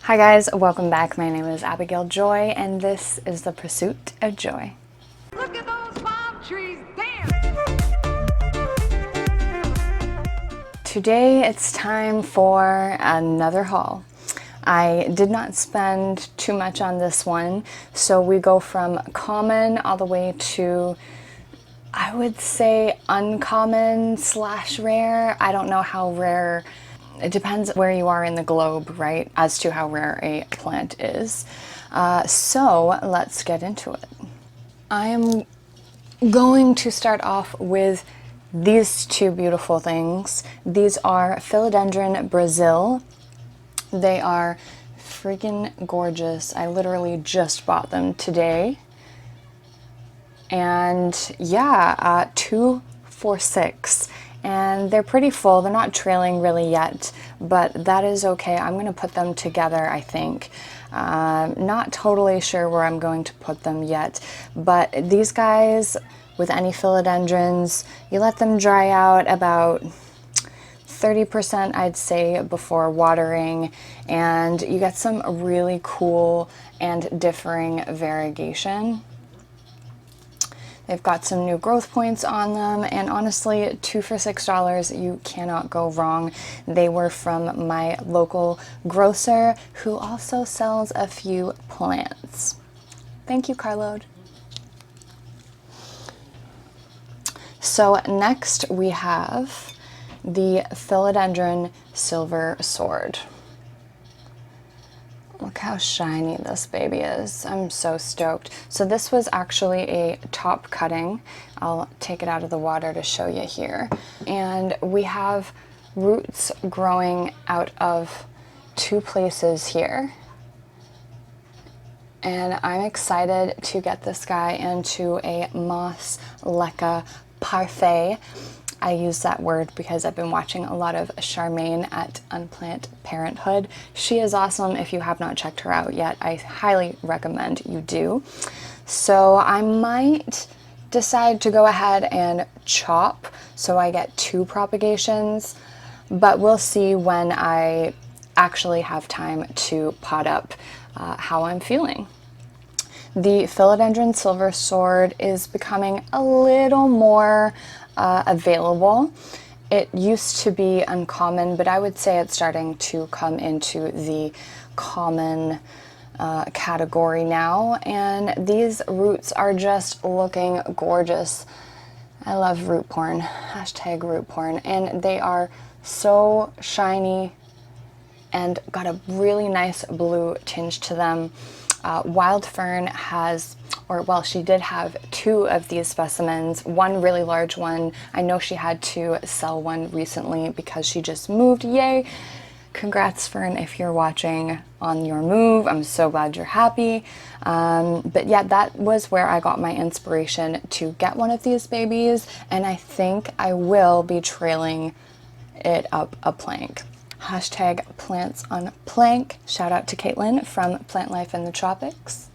Hi guys, welcome back. My name is Abigail Joy and this is the Pursuit of Joy. Look at those palm trees, damn! Today it's time for another haul. I did not spend too much on this one, so we go from common all the way to, I would say, uncommon slash rare. I don't know how rare. It depends where you are in the globe, right, as to how rare a plant is. So let's get into it. I am going to start off with these two beautiful things. These are Philodendron Brazil. They are freaking gorgeous. I literally just bought them today. And yeah, 2 for $6. And they're pretty full. They're not trailing really yet, but that is okay. I'm going to put them together, I think. Not totally sure where I'm going to put them yet, but these guys, with any philodendrons, you let them dry out about 30%, I'd say, before watering, and you get some really cool and differing variegation. They've got some new growth points on them, and honestly, 2 for $6, you cannot go wrong. They were from my local grocer, who also sells a few plants. Thank you, Carload. So next we have the Philodendron Silver Sword. Look how shiny this baby is. I'm so stoked. So this was actually a top cutting. I'll take it out of the water to show you here. And we have roots growing out of 2 places here. And I'm excited to get this guy into a Moss Leca Parfait. I use that word because I've been watching a lot of Charmaine at Unplant Parenthood. She is awesome. If you have not checked her out yet, I highly recommend you do. So I might decide to go ahead and chop so I get 2 propagations, but we'll see when I actually have time to pot up how I'm feeling. The Philodendron Silver Sword is becoming a little more available. It used to be uncommon, but I would say it's starting to come into the common category now, and these roots are just looking gorgeous. I love root porn, hashtag root porn, and they are so shiny and got a really nice blue tinge to them. Wild Fern has, or well, she did have 2 of these specimens, one really large one. I know she had to sell one recently because she just moved. Yay! Congrats, Fern, if you're watching on your move. I'm so glad you're happy. But yeah, that was where I got my inspiration to get one of these babies, and I think I will be trailing it up a plank. Hashtag plants on plank. Shout out to Caitlin from Plant Life in the Tropics.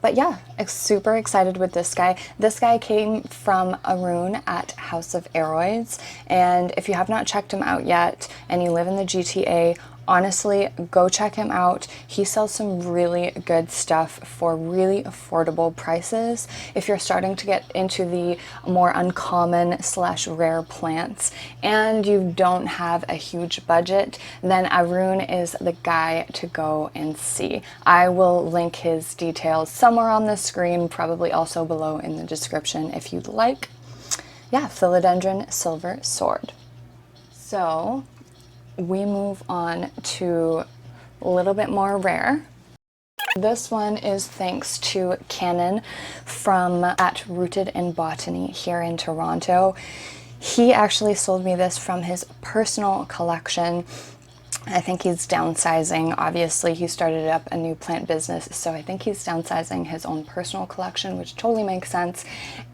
But yeah, I'm super excited with this guy. This guy came from Arun at House of Aeroids, and if you have not checked him out yet and you live in the GTA, honestly, go check him out. He sells some really good stuff for really affordable prices. If you're starting to get into the more uncommon slash rare plants and you don't have a huge budget, then Arun is the guy to go and see. I will link his details somewhere on the screen, probably also below in the description if you'd like. Yeah, Philodendron Silver Sword. So we move on to a little bit more rare. This one is thanks to Cannon from at Rooted in Botany here in Toronto. He actually sold me this from his personal collection. I think he's downsizing. Obviously, he started up a new plant business, so I think he's downsizing his own personal collection, which totally makes sense,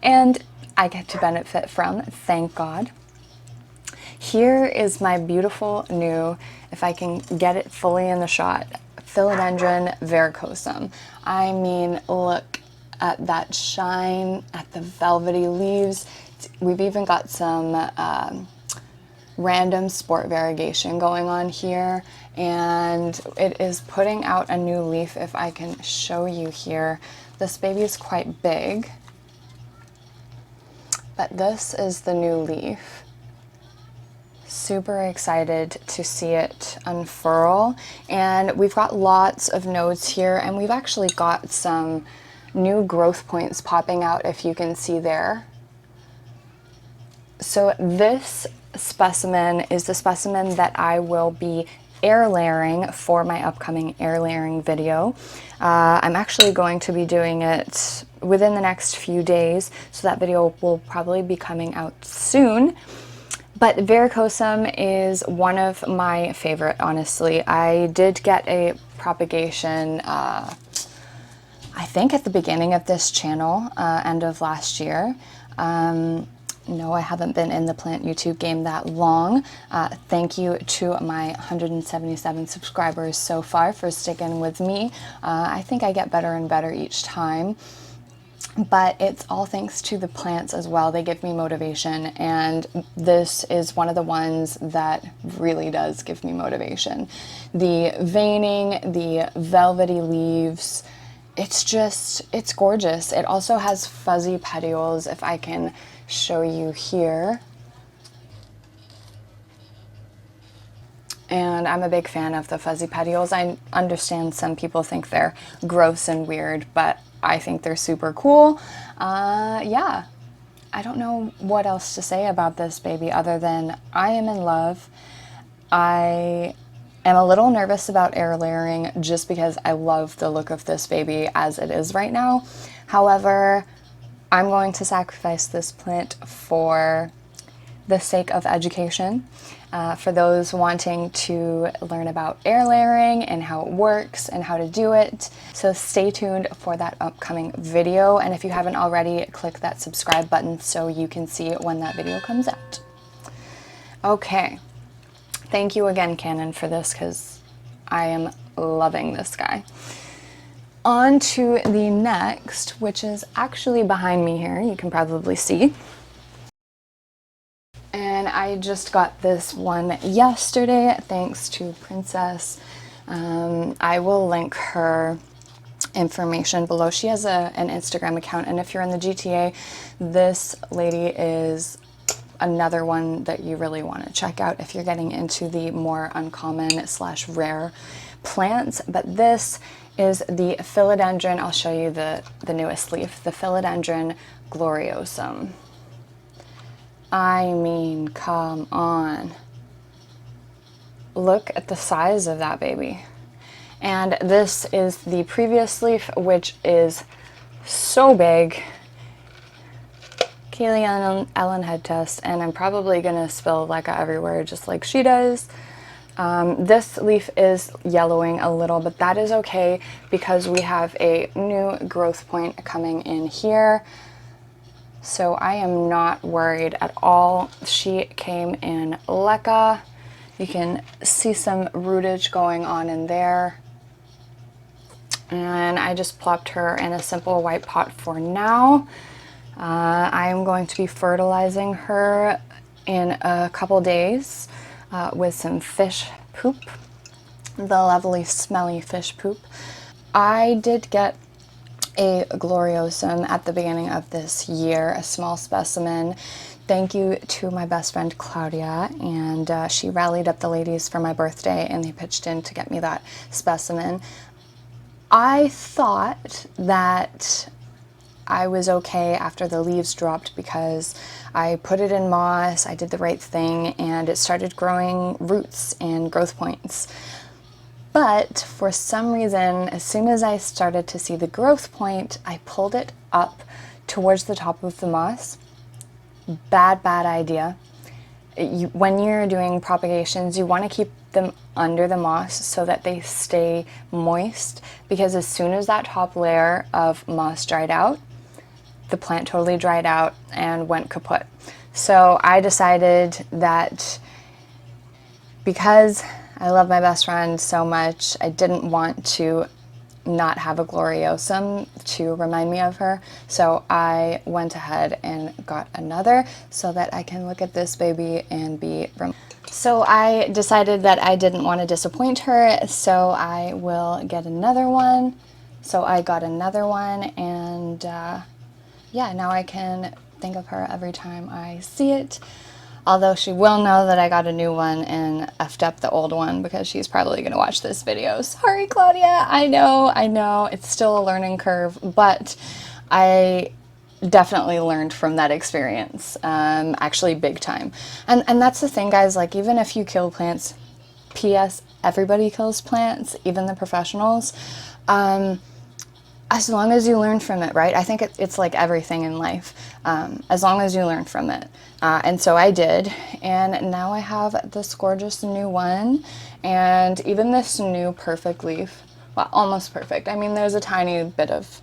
and I get to benefit from, thank God. Here is my beautiful new, if I can get it fully in the shot, Philodendron VERRUCOSUM. I mean, look at that shine, at the velvety leaves. We've even got some random sport variegation going on here, and it is putting out a new leaf. If I can show you here, this baby is quite big, but this is the new leaf. Super excited to see it unfurl, and we've got lots of nodes here, and we've actually got some new growth points popping out, if you can see there. So this specimen is the specimen that I will be air layering for my upcoming air layering video. I'm actually going to be doing it within the next few days, so that video will probably be coming out soon. But VERRUCOSUM is one of my favorite, honestly. I did get a propagation, I think at the beginning of this channel, end of last year. No, I haven't been in the plant YouTube game that long. Thank you to my 177 subscribers so far for sticking with me. I think I get better and better each time. But it's all thanks to the plants as well. They give me motivation, and this is one of the ones that really does give me motivation. The veining, the velvety leaves, it's gorgeous. It also has fuzzy petioles, if I can show you here. And I'm a big fan of the fuzzy petioles. I understand some people think they're gross and weird, but I think they're super cool. Yeah, I don't know what else to say about this baby other than I am in love. I am a little nervous about air layering just because I love the look of this baby as it is right now. However, I'm going to sacrifice this plant for the sake of education. For those wanting to learn about air layering and how it works and how to do it. So stay tuned for that upcoming video, and if you haven't already, click that subscribe button so you can see when that video comes out. Okay, thank you again, Canon, for this, because I am loving this guy. On to the next, which is actually behind me here, you can probably see. And I just got this one yesterday, thanks to Princess. I will link her information below. She has an Instagram account, and if you're in the GTA, this lady is another one that you really want to check out if you're getting into the more uncommon / rare plants. But this is the Philodendron. I'll show you the newest leaf, the Philodendron GLORIOSUM. I mean, come on. Look at the size of that baby. And this is the previous leaf, which is so big. Kaylee Ellen head test, and I'm probably gonna spill LiQWYD everywhere just like she does. This leaf is yellowing a little, but that is okay because we have a new growth point coming in here. So I am not worried at all. She came in LiQWYD. You can see some rootage going on in there. And I just plopped her in a simple white pot for now. I am going to be fertilizing her in a couple days with some fish poop, the lovely smelly fish poop. I did get a GLORIOSUM at the beginning of this year, a small specimen. Thank you to my best friend Claudia, and she rallied up the ladies for my birthday and they pitched in to get me that specimen. I thought that I was okay after the leaves dropped because I put it in moss, I did the right thing, and it started growing roots and growth points. But for some reason, as soon as I started to see the growth point, I pulled it up towards the top of the moss. Bad idea. When you're doing propagations, you want to keep them under the moss so that they stay moist, because as soon as that top layer of moss dried out, the plant totally dried out and went kaput. So I decided that because I love my best friend so much, I didn't want to not have a GLORIOSUM to remind me of her. So I went ahead and got another so that I can look at this baby and be So I decided that I didn't want to disappoint her, so I will get another one. So I got another one, and yeah, now I can think of her every time I see it. Although she will know that I got a new one and effed up the old one because she's probably going to watch this video. Sorry, Claudia. I know. It's still a learning curve, but I definitely learned from that experience, actually big time. And that's the thing, guys, like even if you kill plants, P.S. everybody kills plants, even the professionals, as long as you learn from it, right? I think it's like everything in life, as long as you learn from it. And so I did, and now I have this gorgeous new one, and even this new perfect leaf, well, almost perfect. I mean, there's a tiny bit of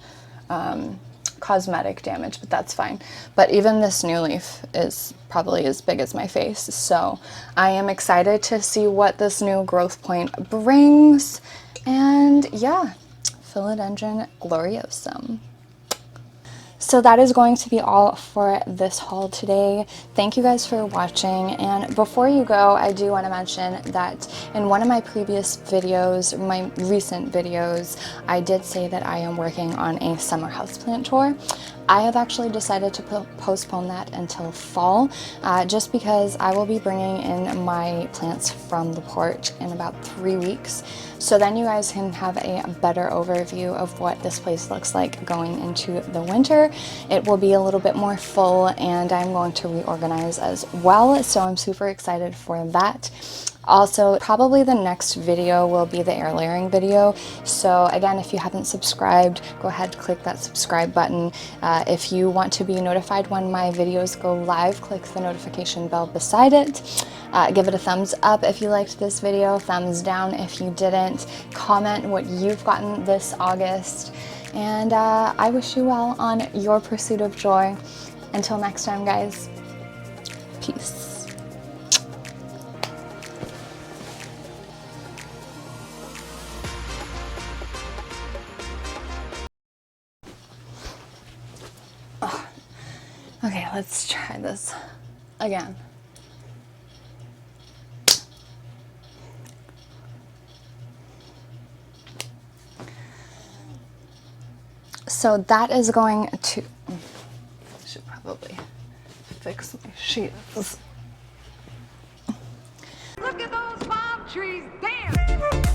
cosmetic damage, but that's fine. But even this new leaf is probably as big as my face, so I am excited to see what this new growth point brings. And yeah, Philodendron gloriosum. So that is going to be all for this haul today. Thank you guys for watching, and before you go, I do want to mention that in one of my previous videos, my recent videos, I did say that I am working on a summer houseplant tour. I have actually decided to postpone that until fall, just because I will be bringing in my plants from the porch in about 3 weeks. So then you guys can have a better overview of what this place looks like going into the winter. It will be a little bit more full, and I'm going to reorganize as well, so I'm super excited for that. Also, probably the next video will be the air layering video. So again, if you haven't subscribed, go ahead, click that subscribe button. If you want to be notified when my videos go live, click the notification bell beside it. Give it a thumbs up if you liked this video, thumbs down if you didn't. Comment what you've gotten this August. And I wish you well on your pursuit of joy. Until next time, guys, peace. Okay, let's try this again. So that is going to, I should probably fix my sheets. Look at those palm trees, damn!